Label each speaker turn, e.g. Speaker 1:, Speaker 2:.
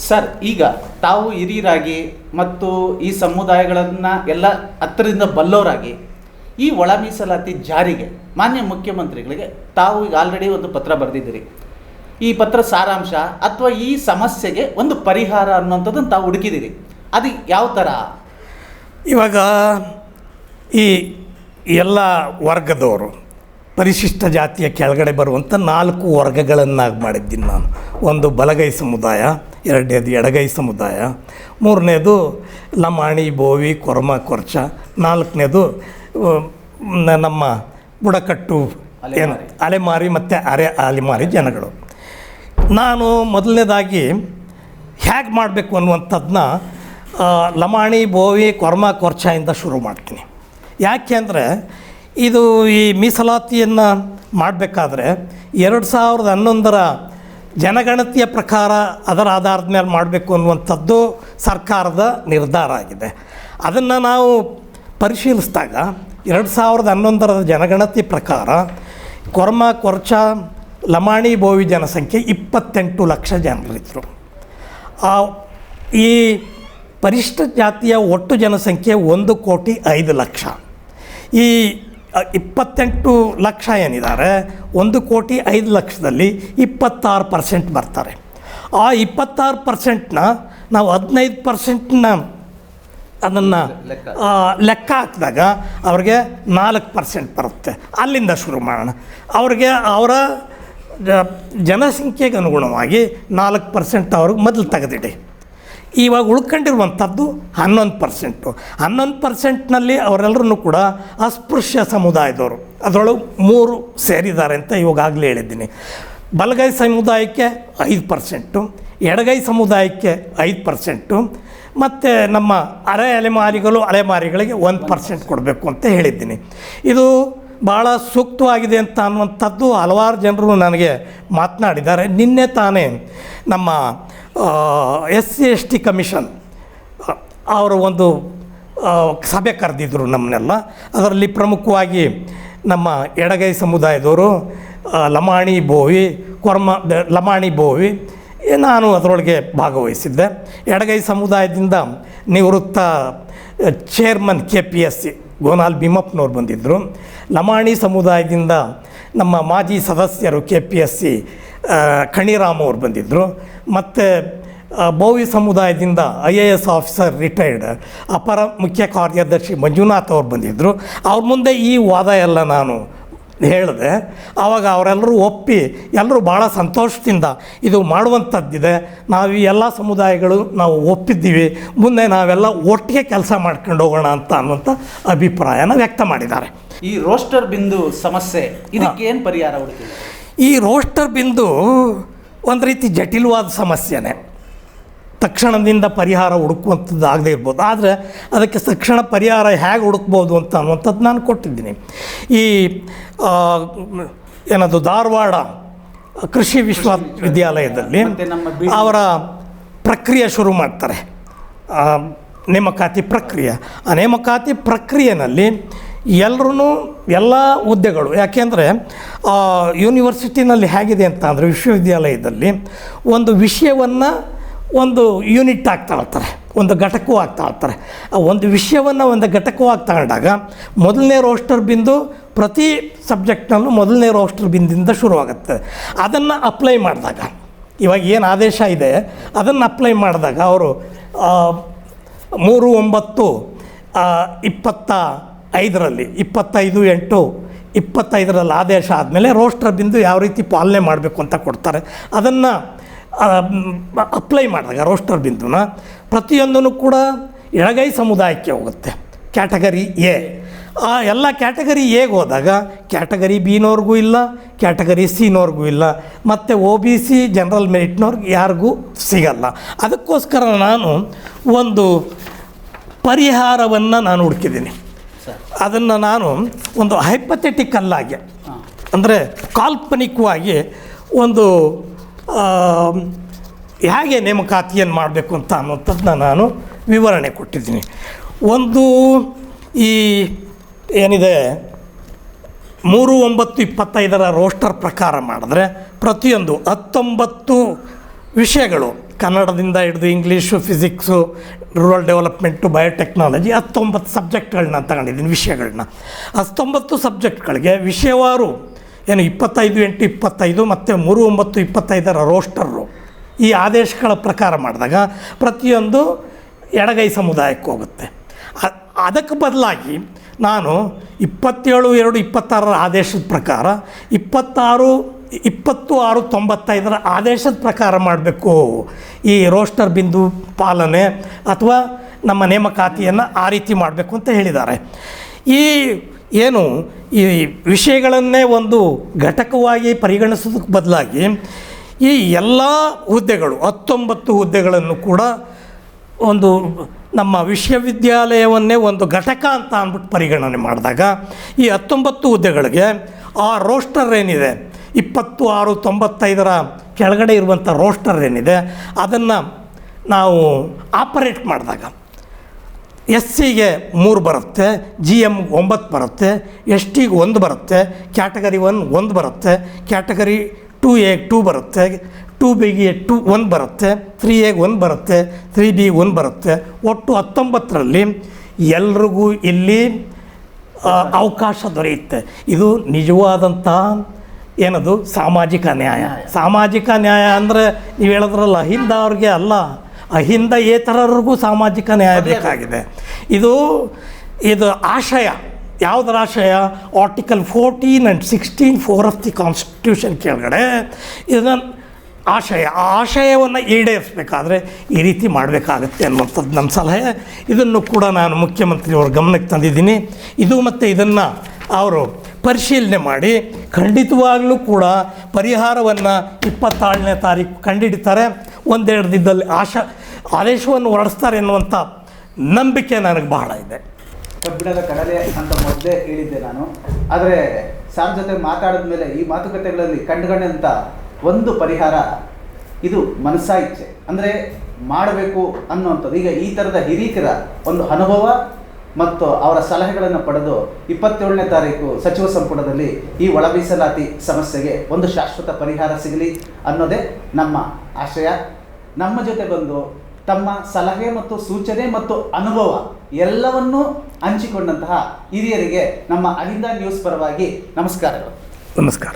Speaker 1: Sir, ಈಗ ತಾವು ಹಿರಿಯರಾಗಿ ಮತ್ತು ಈ ಸಮುದಾಯಗಳನ್ನು ಎಲ್ಲ ಹತ್ತಿರದಿಂದ ಬಲ್ಲವರಾಗಿ ಈ ಒಳ ಮೀಸಲಾತಿ ಜಾರಿಗೆ ಮಾನ್ಯ ಮುಖ್ಯಮಂತ್ರಿಗಳಿಗೆ ತಾವು ಈಗ ಆಲ್ರೆಡಿ ಒಂದು ಪತ್ರ ಬರೆದಿದ್ದೀರಿ. ಈ ಪತ್ರ ಸಾರಾಂಶ ಅಥವಾ ಈ ಸಮಸ್ಯೆಗೆ ಒಂದು ಪರಿಹಾರ ಅನ್ನೋಂಥದ್ದನ್ನು ತಾವು ಹುಡುಕಿದ್ದೀರಿ. ಅದು ಯಾವ ಥರ?
Speaker 2: ಇವಾಗ ಈ ಎಲ್ಲ ವರ್ಗದವರು ಪರಿಶಿಷ್ಟ ಜಾತಿಯ ಕೆಳಗಡೆ ಬರುವಂಥ 4 ವರ್ಗಗಳನ್ನಾಗಿ ಮಾಡಿದ್ದೀನಿ ನಾನು. ಒಂದು ಬಲಗೈ ಸಮುದಾಯ, ಎರಡನೇದು ಎಡಗೈ ಸಮುದಾಯ, ಮೂರನೇದು ಲಮಾಣಿ, ಬೋವಿ, ಕೊರ್ಮ, ಕೊರ್ಚ, ನಾಲ್ಕನೇದು ನಮ್ಮ ಬುಡಕಟ್ಟು ಏನು ಅಲೆಮಾರಿ ಮತ್ತು ಅಲೆಮಾರಿ ಜನಗಳು. ನಾನು ಮೊದಲನೇದಾಗಿ ಹೇಗೆ ಮಾಡಬೇಕು ಅನ್ನುವಂಥದ್ದನ್ನ ಲಮಾಣಿ, ಬೋವಿ, ಕೊರ್ಮ, ಕೊರ್ಚದಿಂದ ಶುರು ಮಾಡ್ತೀನಿ. ಯಾಕೆ ಅಂದರೆ ಇದು ಈ ಮೀಸಲಾತಿಯನ್ನು ಮಾಡಬೇಕಾದ್ರೆ 2011ರ ಜನಗಣತಿಯ ಪ್ರಕಾರ ಅದರ ಆಧಾರದ ಮೇಲೆ ಮಾಡಬೇಕು ಅನ್ನುವಂಥದ್ದು ಸರ್ಕಾರದ ನಿರ್ಧಾರ ಆಗಿದೆ. ಅದನ್ನು ನಾವು ಪರಿಶೀಲಿಸಿದಾಗ 2011ರ ಜನಗಣತಿ ಪ್ರಕಾರ ಕೊರ್ಮ, ಕೊರ್ಚ, ಲಮಾಣಿ, ಬೋವಿ ಜನಸಂಖ್ಯೆ 28 ಲಕ್ಷ ಜನರಿದ್ದರು. ಈ ಪರಿಶಿಷ್ಟ ಜಾತಿಯ ಒಟ್ಟು ಜನಸಂಖ್ಯೆ 1,05,00,000. ಈ 28 ಲಕ್ಷ ಏನಿದ್ದಾರೆ, 1,05,00,000ದಲ್ಲಿ 26% ಬರ್ತಾರೆ. ಆ 26%ನ ನಾವು 15%ನ ಅದನ್ನು ಲೆಕ್ಕ ಹಾಕಿದಾಗ ಅವ್ರಿಗೆ 4% ಬರುತ್ತೆ. ಅಲ್ಲಿಂದ ಶುರು ಮಾಡೋಣ. ಅವ್ರಿಗೆ ಅವರ ಜನಸಂಖ್ಯೆಗೆ ಅನುಗುಣವಾಗಿ 4% ಅವ್ರಿಗೆ ಮೊದಲು ತೆಗೆದಿಡಿ. ಇವಾಗ ಉಳ್ಕೊಂಡಿರುವಂಥದ್ದು 11%. 11%ನಲ್ಲಿ ಅವರೆಲ್ಲರೂ ಕೂಡ ಅಸ್ಪೃಶ್ಯ ಸಮುದಾಯದವರು. ಅದರೊಳಗೆ 3 ಸೇರಿದ್ದಾರೆ ಅಂತ ಇವಾಗಲೇ ಹೇಳಿದ್ದೀನಿ. ಬಲಗೈ ಸಮುದಾಯಕ್ಕೆ 5%, ಎಡಗೈ ಸಮುದಾಯಕ್ಕೆ 5%, ಮತ್ತು ನಮ್ಮ ಅಲೆಮಾರಿಗಳಿಗೆ 1% ಕೊಡಬೇಕು ಅಂತ ಹೇಳಿದ್ದೀನಿ. ಇದು ಭಾಳ ಸೂಕ್ತವಾಗಿದೆ ಅಂತ ಅನ್ನುವಂಥದ್ದು ಹಲವಾರು ಜನರು ನನಗೆ ಮಾತನಾಡಿದ್ದಾರೆ. ನಿನ್ನೆ ತಾನೇ ನಮ್ಮ SC/ST ಕಮಿಷನ್ ಅವರು ಒಂದು ಸಭೆ ಕರೆದಿದ್ದರು ನಮ್ಮನ್ನೆಲ್ಲ. ಅದರಲ್ಲಿ ಪ್ರಮುಖವಾಗಿ ನಮ್ಮ ಎಡಗೈ ಸಮುದಾಯದವರು ಲಮಾಣಿ, ಬೋವಿ ನಾನು ಅದರೊಳಗೆ ಭಾಗವಹಿಸಿದ್ದೆ. ಎಡಗೈ ಸಮುದಾಯದಿಂದ ನಿವೃತ್ತ ಚೇರ್ಮನ್ KPSC ಗೋನಾಲ್ ಭೀಮಪ್ಪನವ್ರು ಬಂದಿದ್ದರು. ಲಮಾಣಿ ಸಮುದಾಯದಿಂದ ನಮ್ಮ ಮಾಜಿ ಸದಸ್ಯರು KPSC ಖಣಿರಾಮ್ ಅವ್ರು ಬಂದಿದ್ದರು. ಮತ್ತು ಬೋವಿ ಸಮುದಾಯದಿಂದ IAS ಆಫೀಸರ್ ರಿಟೈರ್ಡ್ ಅಪರ ಮುಖ್ಯ ಕಾರ್ಯದರ್ಶಿ ಮಂಜುನಾಥ್ ಅವ್ರು ಬಂದಿದ್ದರು. ಅವ್ರ ಮುಂದೆ ಈ ವಾದ ಎಲ್ಲ ನಾನು ಹೇಳಿದೆ. ಆವಾಗ ಅವರೆಲ್ಲರೂ ಒಪ್ಪಿ ಎಲ್ಲರೂ ಭಾಳ ಸಂತೋಷದಿಂದ ಇದು ಮಾಡುವಂಥದ್ದಿದೆ, ನಾವು ಈ ಎಲ್ಲ ಸಮುದಾಯಗಳು ನಾವು ಒಪ್ಪಿದ್ದೀವಿ, ಮುಂದೆ ನಾವೆಲ್ಲ ಒಟ್ಟಿಗೆ ಕೆಲಸ ಮಾಡ್ಕೊಂಡು ಹೋಗೋಣ ಅನ್ನುವಂಥ ಅಭಿಪ್ರಾಯನ ವ್ಯಕ್ತ ಮಾಡಿದ್ದಾರೆ.
Speaker 1: ಈ ರೋಸ್ಟರ್ ಬಿಂದು ಸಮಸ್ಯೆ ಇದಕ್ಕೇನು ಪರಿಹಾರ ಹುಡುಕಿದೆ?
Speaker 2: ಈ ರೋಸ್ಟರ್ ಬಿಂದು ಒಂದು ರೀತಿ ಜಟಿಲವಾದ ಸಮಸ್ಯೆನೇ. ತಕ್ಷಣದಿಂದ ಪರಿಹಾರ ಹುಡುಕುವಂಥದ್ದು ಆಗದೇ ಇರ್ಬೋದು. ಆದರೆ ಅದಕ್ಕೆ ತಕ್ಷಣ ಪರಿಹಾರ ಹೇಗೆ ಹುಡುಕ್ಬೋದು ಅಂತ ಅನ್ನುವಂಥದ್ದು ನಾನು ಕೊಟ್ಟಿದ್ದೀನಿ. ಈ ಏನದು ಧಾರವಾಡ ಕೃಷಿ ವಿಶ್ವವಿದ್ಯಾಲಯದಲ್ಲಿ ಅವರ ಪ್ರಕ್ರಿಯೆ ಶುರು ಮಾಡ್ತಾರೆ, ನೇಮಕಾತಿ ಪ್ರಕ್ರಿಯೆ. ಆ ನೇಮಕಾತಿ ಪ್ರಕ್ರಿಯೆಯಲ್ಲಿ ಎಲ್ಲರೂ ಎಲ್ಲ ಹುದ್ದೆಗಳು, ಯಾಕೆಂದರೆ ಯೂನಿವರ್ಸಿಟಿನಲ್ಲಿ ಹೇಗಿದೆ ಅಂತ ಅಂದರೆ ವಿಶ್ವವಿದ್ಯಾಲಯದಲ್ಲಿ ಒಂದು ವಿಷಯವನ್ನು ಒಂದು ಯೂನಿಟ್ ಆಗ್ತಾಳ್ತಾರೆ, ಒಂದು ಘಟಕವೂ ಆಗ್ತಾಳ್ತಾರೆ. ಆ ಒಂದು ವಿಷಯವನ್ನು ಒಂದು ಘಟಕವಾಗಿ ತಗೊಂಡಾಗ ಮೊದಲನೇ ರೋಸ್ಟರ್ ಬಿಂದು ಪ್ರತಿ ಸಬ್ಜೆಕ್ಟ್ನಲ್ಲೂ ಮೊದಲನೇ ರೋಸ್ಟರ್ ಬಿಂದಿಂದ ಶುರುವಾಗುತ್ತೆ. ಅದನ್ನು ಅಪ್ಲೈ ಮಾಡಿದಾಗ, ಇವಾಗ ಏನು ಆದೇಶ ಇದೆ ಅದನ್ನು ಅಪ್ಲೈ ಮಾಡಿದಾಗ ಅವರು 3/9/25ರಲ್ಲಿ 25/8/25ರಲ್ಲಿ ಆದೇಶ ಆದಮೇಲೆ ರೋಸ್ಟರ್ ಬಿಂದು ಯಾವ ರೀತಿ ಪಾಲನೆ ಮಾಡಬೇಕು ಅಂತ ಕೊಡ್ತಾರೆ. ಅದನ್ನು ಅಪ್ಲೈ ಮಾಡಿದಾಗ ರೋಸ್ಟರ್ ಬಿಂದುನ ಪ್ರತಿಯೊಂದೂ ಕೂಡ ಎಡಗೈ ಸಮುದಾಯಕ್ಕೆ ಹೋಗುತ್ತೆ, ಕ್ಯಾಟಗರಿ ಎ. ಆ ಎಲ್ಲ ಕ್ಯಾಟಗರಿ ಎಗೆ ಹೋದಾಗ ಕ್ಯಾಟಗರಿ ಬಿನವ್ರಿಗೂ ಇಲ್ಲ, ಕ್ಯಾಟಗರಿ ಸಿನವ್ರಿಗೂ ಇಲ್ಲ, ಮತ್ತು OBC ಜನರಲ್ ಮೆರಿಟ್ನವ್ರಿಗೆ ಯಾರಿಗೂ ಸಿಗಲ್ಲ. ಅದಕ್ಕೋಸ್ಕರ ನಾನು ಒಂದು ಪರಿಹಾರವನ್ನು ನಾನು ಹುಡುಕಿದ್ದೀನಿ. ಅದನ್ನು ನಾನು ಒಂದು ಹೈಪಥೆಟಿಕಲ್ಲಾಗಿ, ಅಂದರೆ ಕಾಲ್ಪನಿಕವಾಗಿ ಒಂದು ಹೇಗೆ ನೇಮಕಾತಿಯನ್ನು ಮಾಡಬೇಕು ಅಂತ ಅನ್ನೋಂಥದ್ದನ್ನ ನಾನು ವಿವರಣೆ ಕೊಟ್ಟಿದ್ದೀನಿ. ಒಂದು ಈ ಏನಿದೆ 3/9/25ರ ರೋಸ್ಟರ್ ಪ್ರಕಾರ ಮಾಡಿದ್ರೆ ಪ್ರತಿಯೊಂದು 19 ವಿಷಯಗಳು ಕನ್ನಡದಿಂದ ಹಿಡಿದು English, physics, rural development, biotechnology 19 ಸಬ್ಜೆಕ್ಟ್ಗಳನ್ನ ತಗೊಂಡಿದ್ದೀನಿ, ವಿಷಯಗಳನ್ನ. 19 ಸಬ್ಜೆಕ್ಟ್ಗಳಿಗೆ ವಿಷಯವಾರು ಏನು 25/8/25 ಮತ್ತು 3/9/25 ರೋಸ್ಟರು ಈ ಆದೇಶಗಳ ಪ್ರಕಾರ ಮಾಡಿದಾಗ ಪ್ರತಿಯೊಂದು ಎಡಗೈ ಸಮುದಾಯಕ್ಕೆ ಹೋಗುತ್ತೆ. ಅದಕ್ಕೆ ಬದಲಾಗಿ ನಾನು 27/2/26 ಆದೇಶದ ಪ್ರಕಾರ 20/6/95 ಆದೇಶದ ಪ್ರಕಾರ ಮಾಡಬೇಕು ಈ ರೋಸ್ಟರ್ ಬಿಂದು ಪಾಲನೆ ಅಥವಾ ನಮ್ಮ ನೇಮಕಾತಿಯನ್ನು ಆ ರೀತಿ ಮಾಡಬೇಕು ಅಂತ ಹೇಳಿದ್ದಾರೆ. ಈ ಏನು ಈ ವಿಷಯಗಳನ್ನೇ ಒಂದು ಘಟಕವಾಗಿ ಪರಿಗಣಿಸೋದಕ್ಕೆ ಬದಲಾಗಿ ಈ ಎಲ್ಲ ಹುದ್ದೆಗಳು 19 ಹುದ್ದೆಗಳನ್ನು ಕೂಡ ಒಂದು ನಮ್ಮ ವಿಶ್ವವಿದ್ಯಾಲಯವನ್ನೇ ಒಂದು ಘಟಕ ಅಂತ ಅಂದ್ಬಿಟ್ಟು ಪರಿಗಣನೆ ಮಾಡಿದಾಗ ಈ 19 ಹುದ್ದೆಗಳಿಗೆ ಆ ರೋಸ್ಟರ್ ಏನಿದೆ 26/95 ಕೆಳಗಡೆ ಇರುವಂಥ ರೋಸ್ಟರ್ ಏನಿದೆ ಅದನ್ನು ನಾವು ಆಪರೇಟ್ ಮಾಡಿದಾಗ SCಗೆ 3 ಬರುತ್ತೆ, GM 9 ಬರುತ್ತೆ, STಗೆ 1 ಬರುತ್ತೆ, ಕ್ಯಾಟಗರಿ 1 ಬರುತ್ತೆ, ಕ್ಯಾಟಗರಿ 2A 2 ಬರುತ್ತೆ, 2Bಗೆ 1 ಬರುತ್ತೆ, 3Aಗೆ 1 ಬರುತ್ತೆ, 3B 1 ಬರುತ್ತೆ. ಒಟ್ಟು 19ರಲ್ಲಿ ಎಲ್ರಿಗೂ ಇಲ್ಲಿ ಅವಕಾಶ ದೊರೆಯುತ್ತೆ. ಇದು ನಿಜವಾದಂಥ ಏನದು ಸಾಮಾಜಿಕ ನ್ಯಾಯ. ಸಾಮಾಜಿಕ ನ್ಯಾಯ ಅಂದರೆ ನೀವು ಹೇಳಿದ್ರಲ್ಲ ಅಹಿಂದ ಅವ್ರಿಗೆ ಅಲ್ಲ, ಅಹಿಂದಯೇತರರಿಗೂ ಸಾಮಾಜಿಕ ನ್ಯಾಯ ಬೇಕಾಗಿದೆ. ಇದು ಆಶಯ, ಯಾವುದರ ಆಶಯ? Article 14 and 16 4 of the constitution ಕೆಳಗಡೆ ಇದನ್ನು ಆಶಯ, ಆ ಆಶಯವನ್ನು ಈಡೇರಿಸಬೇಕಾದ್ರೆ ಈ ರೀತಿ ಮಾಡಬೇಕಾಗತ್ತೆ ಅನ್ನುವಂಥದ್ದು ನಮ್ಮ ಸಲಹೆ. ಇದನ್ನು ಕೂಡ ನಾನು ಮುಖ್ಯಮಂತ್ರಿಯವ್ರ ಗಮನಕ್ಕೆ ತಂದಿದ್ದೀನಿ. ಇದು ಮತ್ತು ಇದನ್ನು ಅವರು ಪರಿಶೀಲನೆ ಮಾಡಿ ಖಂಡಿತವಾಗಲೂ ಕೂಡ ಪರಿಹಾರವನ್ನು 27ನೇ ತಾರೀಕು ಕಂಡುಹಿಡಿತಾರೆ. 1-2 ದಿನದಲ್ಲಿ ಆದೇಶವನ್ನು ಹೊರಡಿಸ್ತಾರೆ ಎನ್ನುವಂಥ ನಂಬಿಕೆ ನನಗೆ ಬಹಳ ಇದೆ.
Speaker 1: ಕಬ್ಬಿಣದ ಕಡಲೆ ಅಂತ ಮೊದಲೇ ಹೇಳಿದ್ದೆ ನಾನು. ಆದರೆ ಸಾರ್ ಜೊತೆ ಮಾತಾಡಿದ ಮೇಲೆ ಈ ಮಾತುಕತೆಗಳಲ್ಲಿ ಕಂಡುಕೊಂಡಂಥ ಒಂದು ಪರಿಹಾರ ಇದು ಮನಸಾ ಇಚ್ಛೆ, ಅಂದರೆ ಮಾಡಬೇಕು ಅನ್ನುವಂಥದ್ದು. ಈಗ ಈ ಥರದ ಹಿರೀಕರ ಒಂದು ಅನುಭವ ಮತ್ತು ಅವರ ಸಲಹೆಗಳನ್ನು ಪಡೆದು 27ನೇ ತಾರೀಕು ಸಚಿವ ಸಂಪುಟದಲ್ಲಿ ಈ ಒಳ ಮೀಸಲಾತಿ ಸಮಸ್ಯೆಗೆ ಒಂದು ಶಾಶ್ವತ ಪರಿಹಾರ ಸಿಗಲಿ ಅನ್ನೋದೇ ನಮ್ಮ ಆಶಯ. ನಮ್ಮ ಜೊತೆ ಬಂದು ತಮ್ಮ ಸಲಹೆ ಮತ್ತು ಸೂಚನೆ ಮತ್ತು ಅನುಭವ ಎಲ್ಲವನ್ನೂ ಹಂಚಿಕೊಂಡಂತಹ ಹಿರಿಯರಿಗೆ ನಮ್ಮ ಅಹಿಂದ ನ್ಯೂಸ್ ಪರವಾಗಿ ನಮಸ್ಕಾರಗಳು.
Speaker 2: ನಮಸ್ಕಾರ.